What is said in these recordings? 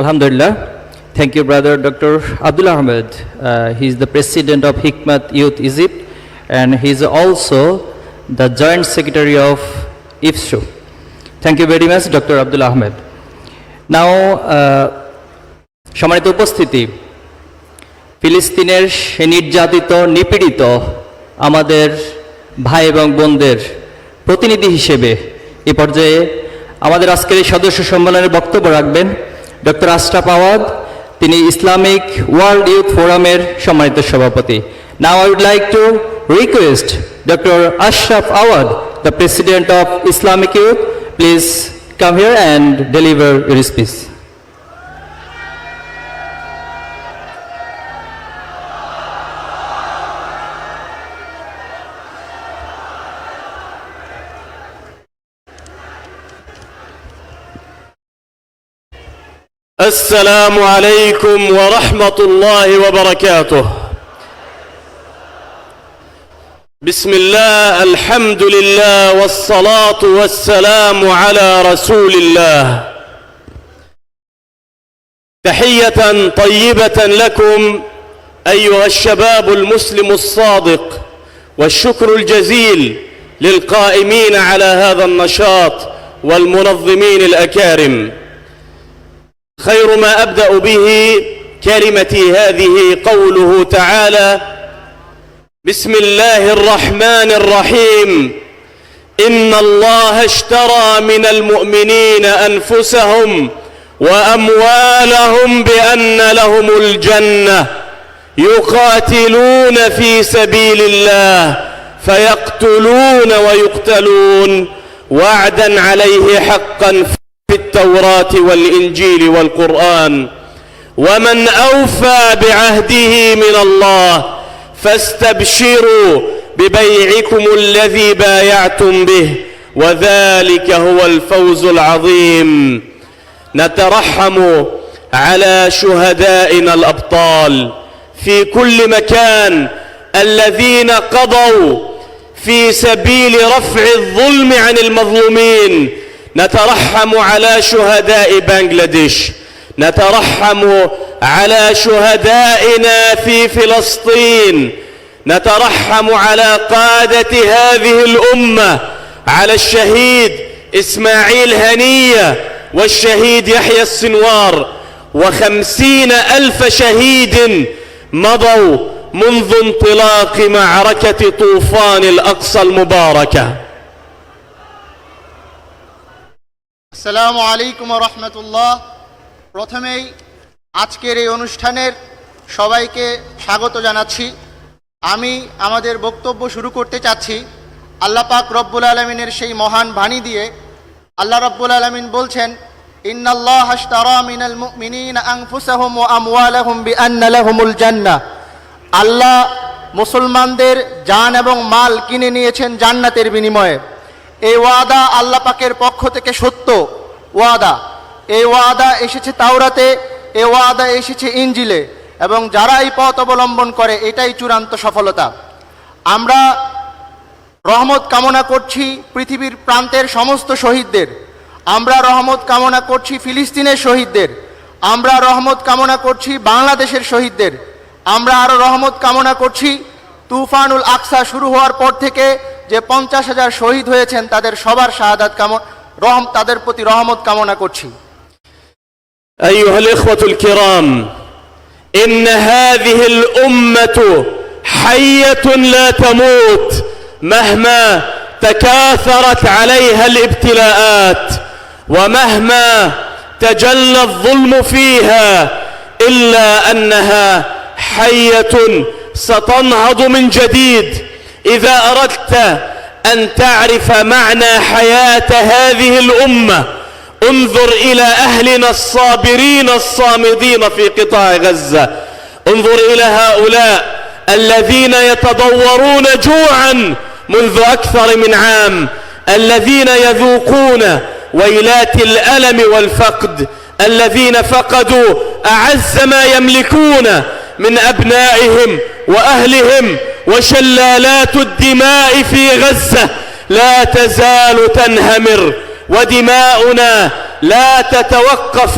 Alhamdulillah. Thank you, brother Dr. Abdul Ahmed. He is the president of Hikmat Youth Egypt, and he is also the joint secretary of IFSU. Thank you very much, Dr. Abdul Ahmed. Now, সম্মানিত উপস্থিতি, ফিলিস্তিনের নির্যাতিত নিপীড়িত আমাদের ভাই এবং বোনদের প্রতিনিধি হিসেবে এই পর্যায়ে আমাদের আজকের এই সদস্য সম্মেলনের বক্তব্য রাখবেন ডক্টর আশরাফ আওয়াদ। তিনি ইসলামিক ওয়ার্ল্ড ইউথ ফোরামের সম্মানিত সভাপতি। Now I would like to request doctor Ashraf Awad, the president of Islamic youth, please come here and deliver your speech. السلام عليكم ورحمة الله وبركاته. بسم الله، الحمد لله، والصلاة والسلام على رسول الله. تحية طيبة لكم أيها الشباب المسلم الصادق، والشكر الجزيل للقائمين على هذا النشاط والمنظمين الأكارم. خير ما أبدأ به كلمتي هذه قوله تعالى: بسم الله الرحمن الرحيم، إن الله اشترى من المؤمنين أنفسهم وأموالهم بأن لهم الجنة يقاتلون في سبيل الله فيقتلون ويقتلون وعدا عليه حقا في التوراة والإنجيل والقرآن، ومن أوفى بعهده من الله فاستبشروا ببيعكم الذي بايعتم به وذلك هو الفوز العظيم. نترحم على شهدائنا الأبطال في كل مكان الذين قضوا في سبيل رفع الظلم عن المظلومين. نترحم على شهداء بنغلاديش، نترحم على شهدائنا في فلسطين، نترحم على قادة هذه الأمة، على الشهيد إسماعيل هنية والشهيد يحيى السنوار، 50,000 شهيد مضوا منذ انطلاق معركة طوفان الأقصى المباركة. আসসালামু আলাইকুম ওয়া রাহমাতুল্লাহ। প্রথমেই আজকের এই অনুষ্ঠানের সবাইকে স্বাগত জানাচ্ছি। আমি আমাদের বক্তব্য শুরু করতে চাচ্ছি আল্লাহ পাক রব্বুল আলামিনের সেই মহান বাণী দিয়ে। আল্লাহ রব্বুল আলামিন বলছেন, ইন্নাল্লাহা আশতারা মিনাল মুমিনিনা আনফুসাহুম ওয়া আমওয়ালাহুম বিআন্না লাহুমুল জান্নাহ। আল্লাহ মুসলমানদের জান এবং মাল কিনে নিয়েছেন জান্নাতের বিনিময়ে। এই ওয়াদা আল্লাহ পাকের পক্ষ থেকে সত্য ওয়াদা। এই ওয়াদা এসেছে তাওরাতে, এই ওয়াদা এসেছে ইনজিলে, এবং যারা এই পথ অবলম্বন করে এটাই চূড়ান্ত সফলতা। আমরা রহমত কামনা করছি পৃথিবীর প্রান্তের সমস্ত শহীদদের, আমরা রহমত কামনা করছি ফিলিস্তিনের শহীদদের, আমরা রহমত কামনা করছি বাংলাদেশের শহীদদের, আমরা আরও রহমত কামনা করছি তুফানুল আকসা শুরু হওয়ার পর থেকে যে 50,000 শহীদ হয়েছেন তাদের সবার শাহাদাত তাদের প্রতি রহমত কামনা করছি। أيها الإخوة الكرام، إن هذه الأمة حية لا تموت مهما تكاثرت عليها الابتلاءات ومهما تجلى الظلم فيها، إلا أنها حية ستنهض من جديد. إذا أردت أن تعرف معنى حياة هذه الأمة، انظر إلى أهلنا الصابرين الصامدين في قطاع غزة، انظر إلى هؤلاء الذين يتضورون جوعا منذ أكثر من عام، الذين يذوقون ويلات الألم والفقد، الذين فقدوا أعز ما يملكون من أبنائهم وأهلهم، وشلالات الدماء في غزة لا تزال تنهمر، ودماؤنا لا تتوقف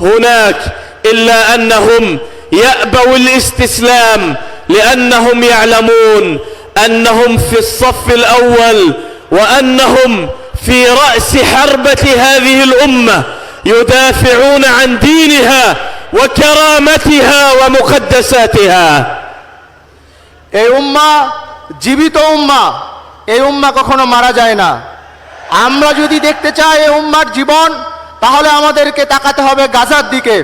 هناك إلا أنهم يأبوا الاستسلام لأنهم يعلمون أنهم في الصف الأول وأنهم في رأس حربة هذه الأمة يدافعون عن دينها وكرامتها ومقدساتها এই উম্মাহ জীবিত উম্মাহ, এই উম্মাহ কখনো মারা যায় না। আমরা যদি দেখতে চাই এই উম্মার জীবন, তাহলে আমাদেরকে তাকাতে হবে গাজার দিকে।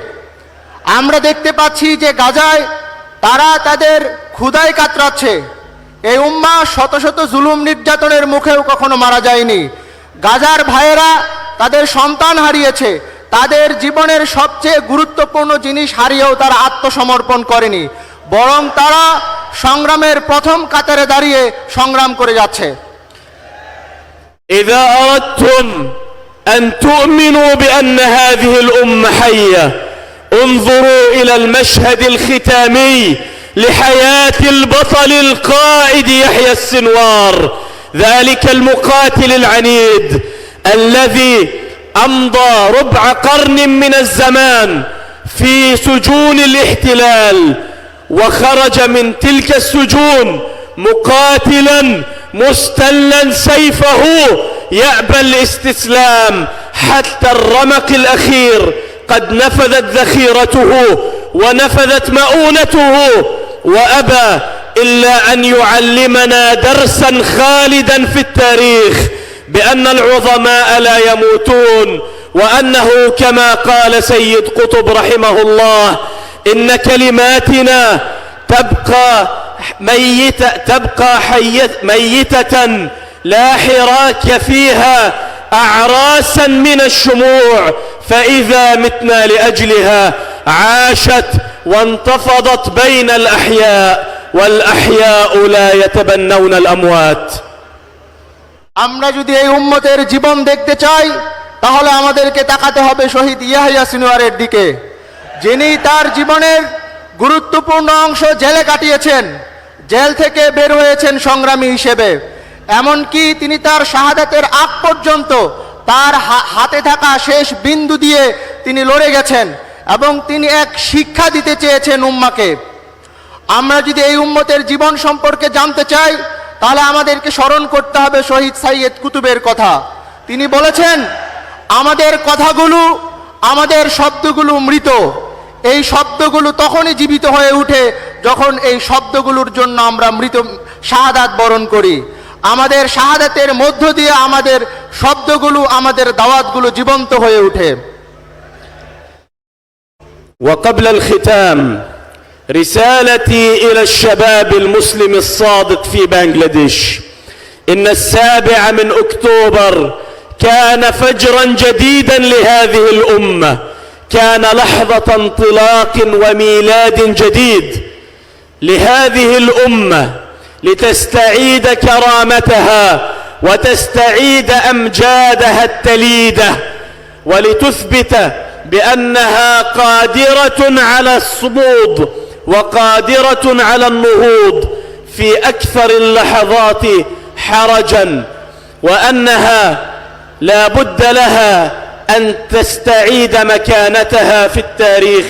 আমরা দেখতে পাচ্ছি যে গাজায় তারা তাদের ক্ষুধায় কাতরাচ্ছে। এই উম্মাহ শত শত জুলুম নির্যাতনের মুখেও কখনো মারা যায়নি। গাজার ভাইয়েরা তাদের সন্তান হারিয়েছে, তাদের জীবনের সবচেয়ে গুরুত্বপূর্ণ জিনিস হারিয়েও তারা আত্মসমর্পণ করেনি, বরং তারা সংগ্রামের প্রথম কাতারে দাঁড়িয়ে সংগ্রাম করে যাচ্ছে। إذا أردتم أن تؤمنوا بأن هذه الأمة حية انظروا إلى المشهد الختامي لحياة البطل القائد يحيى السنوار، ذلك المقاتل العنيد الذي أمضى ربع قرن من الزمان في سجون الاحتلال، وخرج من تلك السجون مقاتلا مستلا سيفه يأبى الاستسلام حتى الرمق الأخير. قد نفذت ذخيرته ونفذت مؤونته وأبى إلا أن يعلمنا درسا خالدا في التاريخ بأن العظماء لا يموتون، وأنه كما قال سيد قطب رحمه الله إن كلماتنا تبقى ميتة لا حراك فيها أعراسا من الشموع، فإذا متنا لأجلها عاشت وانتفضت بين الأحياء والأحياء لا يتبنون الأموات. আমরা যদি এই উম্মতের জীবন দেখতে চাই, তাহলে আমাদেরকে তাকাতে হবে শহীদ ইয়াহিয়া সিনওয়ারের দিকে, যিনি তার জীবনের গুরুত্বপূর্ণ অংশ জেলে কাটিয়েছেন, জেল থেকে বের হয়েছেন সংগ্রামী হিসেবে। এমনকি তিনি তার শাহাদাতের আগ পর্যন্ত তার হাতে থাকা শেষ বিন্দু দিয়ে তিনি লড়ে গেছেন এবং তিনি এক শিক্ষা দিতে চেয়েছেন উম্মাকে। আমরা যদি এই উম্মতের জীবন সম্পর্কে জানতে চাই, তাহলে আমাদেরকে স্মরণ করতে হবে শহীদ সাইয়েদ কুতুবের কথা। তিনি বলেছেন, আমাদের কথাগুলো, আমাদের শব্দগুলো মৃত, এই শব্দগুলো তখনই জীবিত হয়ে ওঠে যখন এই শব্দগুলোর জন্য আমরা মৃত শাহাদাত বরণ করি। আমাদের শাহাদাতের মধ্য দিয়ে আমাদের শব্দগুলো, আমাদের দাওয়াতগুলো জীবন্ত হয়ে ওঠে। وقبل الختام رسالتي إلى الشباب المسلم الصادق في بنغلاديش، إن 7 من أكتوبر كان فجرا جديدا لهذه الأمة، كان لحظة انطلاق وميلاد جديد لهذه الأمة لتستعيد كرامتها وتستعيد أمجادها التليدة، ولتثبت بأنها قادرة على الصمود وقادرة على النهوض في أكثر اللحظات حرجا، وأنها لا بد لها أن تستعيد مكانتها في التاريخ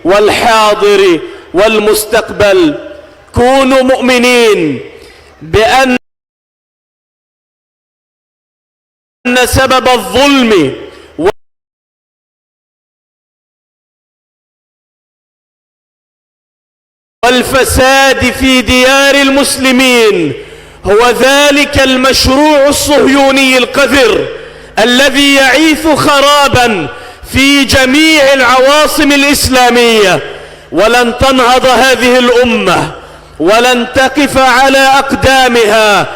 والحاضر والمستقبل. كونوا مؤمنين بأن سبب الظلم والفساد في ديار المسلمين هو ذلك المشروع الصهيوني القذر الذي يعيث خرابا في جميع العواصم الإسلامية. ولن تنهض هذه الأمة ولن تقف على أقدامها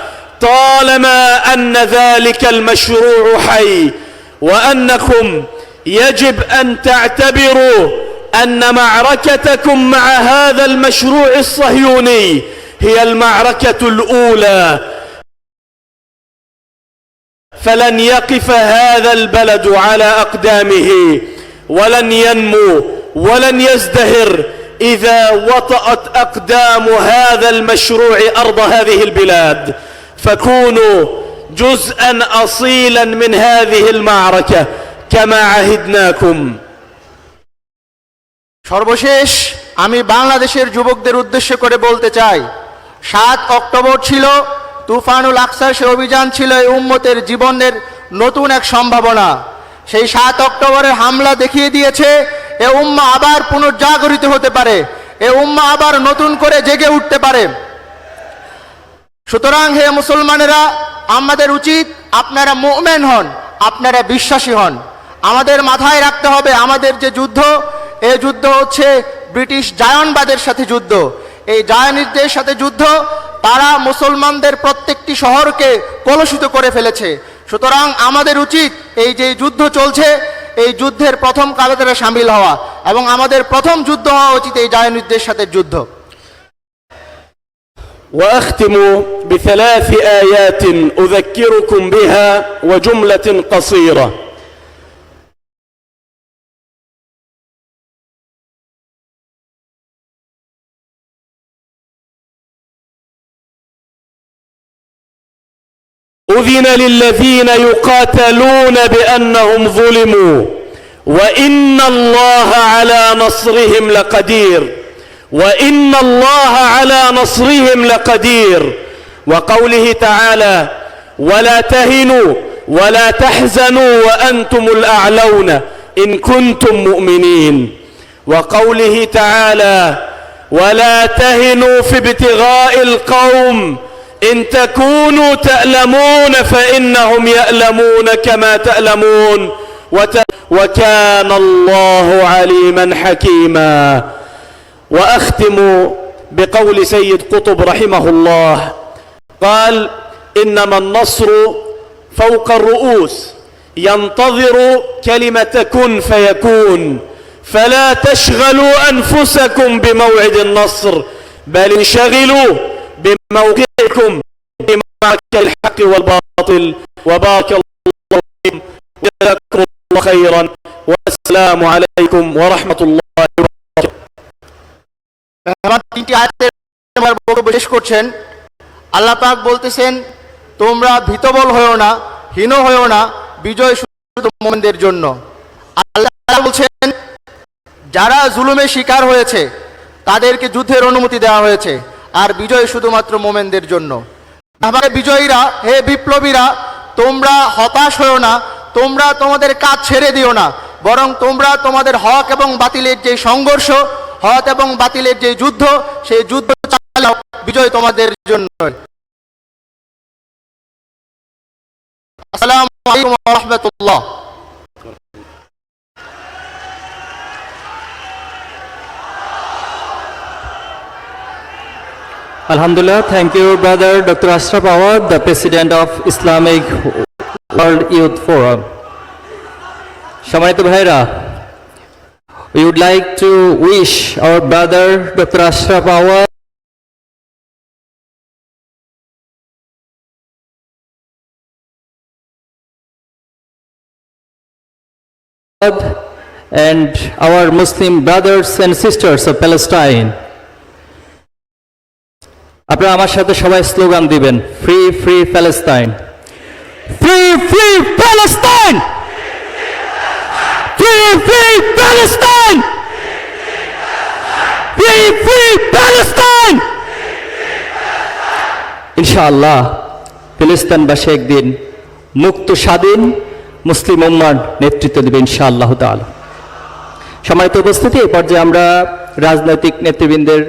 طالما أن ذلك المشروع حي، وأنكم يجب أن تعتبروا أن معركتكم مع هذا المشروع الصهيوني هي المعركة الأولى، فلن يقف هذا البلد على أقدامه ولن ينمو ولن يزدهر إذا وطأت أقدام هذا المشروع أرض هذه البلاد. فكونوا جزءا أصيلا من هذه المعركة كما عهدناكم. সর্বশেষ আমি বাংলাদেশের যুবকদের উদ্দেশ্য করে বলতে চাই, 7 অক্টোবর ছিল তুফানুল আকসা, সে অভিযান ছিল এই উম্মতের জীবনের নতুন এক সম্ভাবনা। সেই 7 অক্টোবরের হামলা দেখিয়ে দিয়েছে এ উম্মা আবার পুনর্জাগরিত হতে পারে, এ উম্মা আবার নতুন করে জেগে উঠতে পারে। সুতরাং হে মুসলমানেরা, আমাদের উচিত আপনারা মুমিন হন, আপনারা বিশ্বাসী হন। আমাদের মাথায় রাখতে হবে আমাদের যে যুদ্ধ, এই যুদ্ধ হচ্ছে ব্রিটিশ জায়নবাদের সাথে যুদ্ধ। এই জায়নিদের সাথে যুদ্ধ, তারা মুসলমানদের প্রত্যেকটি শহরকে কলুষিত করে ফেলেছে। সুতরাং আমাদের উচিত এই যে যুদ্ধ চলছে, এই যুদ্ধের প্রথম কাতারে শামিল হওয়া, এবং আমাদের প্রথম যুদ্ধ হওয়া উচিত এই জায়নিদের সাথে যুদ্ধ। وأختم ب3 آيات أذكركم بها وجملة قصيرة. أذن للذين يقاتلون بأنهم ظلموا وإن الله على نصرهم لقدير وإن الله على نصرهم لقدير. وقوله تعالى ولا تهنوا ولا تحزنوا وأنتم الأعلون إن كنتم مؤمنين. وقوله تعالى ولا تهنوا في ابتغاء القوم إن تكونوا تألمون فإنهم يألمون كما تألمون وكان الله عليما حكيما. وأختم بقول سيد قطب رحمه الله قال إنما النصر فوق الرؤوس ينتظر كلمة كن فيكون فلا تشغلوا أنفسكم بموعد النصر بل انشغلوا بموقعكم بمعركة الحق والباطل. وبارك الله فيكم وجزاكم الله خيرا والسلام عليكم ورحمة الله وبركاته. আমার 3টি আয়াতের আমার বক্তব্য শেষ করছেন। আল্লাহ পাক বলতেছেন, তোমরা ভীতবল হয়ো না, হীন হয়ো না, বিজয় শুধু মুমিনদের জন্য। আল্লাহ বলছেন, যারা জুলুমের শিকার হয়েছে তাদেরকে যুদ্ধের অনুমতি দেওয়া হয়েছে, আর বিজয় শুধুমাত্র মুমিনদের জন্য। আমাদের বিজয়ীরা, হে বিপ্লবীরা, তোমরা হতাশ হয়ো না, তোমরা তোমাদের কাজ ছেড়ে দিও না, বরং তোমরা তোমাদের হক এবং বাতিলের যে সংঘর্ষ, হক এবং বাতিলের যে যুদ্ধ, সেই যুদ্ধ চালাও, বিজয় তোমাদের জন্য। আসসালামু আলাইকুম ওয়া রাহমাতুল্লাহ। Alhamdulillah, thank you, brother Dr. Ashraf Awad, the President of Islamic World Youth Forum. সম্মানিত ভাইরা, we would like to wish our brother Dr. Ashraf Awad and our Muslim brothers and sisters of Palestine. আপনারা আমার সাথে সবাই স্লোগান দিবেন, free free Palestine, free free Palestine, free free Palestine, free free Palestine. ইনশাআল্লাহ ফিলিস্তিনবাসী একদিন মুক্ত স্বাধীন মুসলিম উম্মার নেতৃত্ব দেবে ইনশাআল্লাহ তাআলা। সম্মানিত উপস্থিতি, এই পর্যায়ে আমরা রাজনৈতিক নেতৃবৃন্দের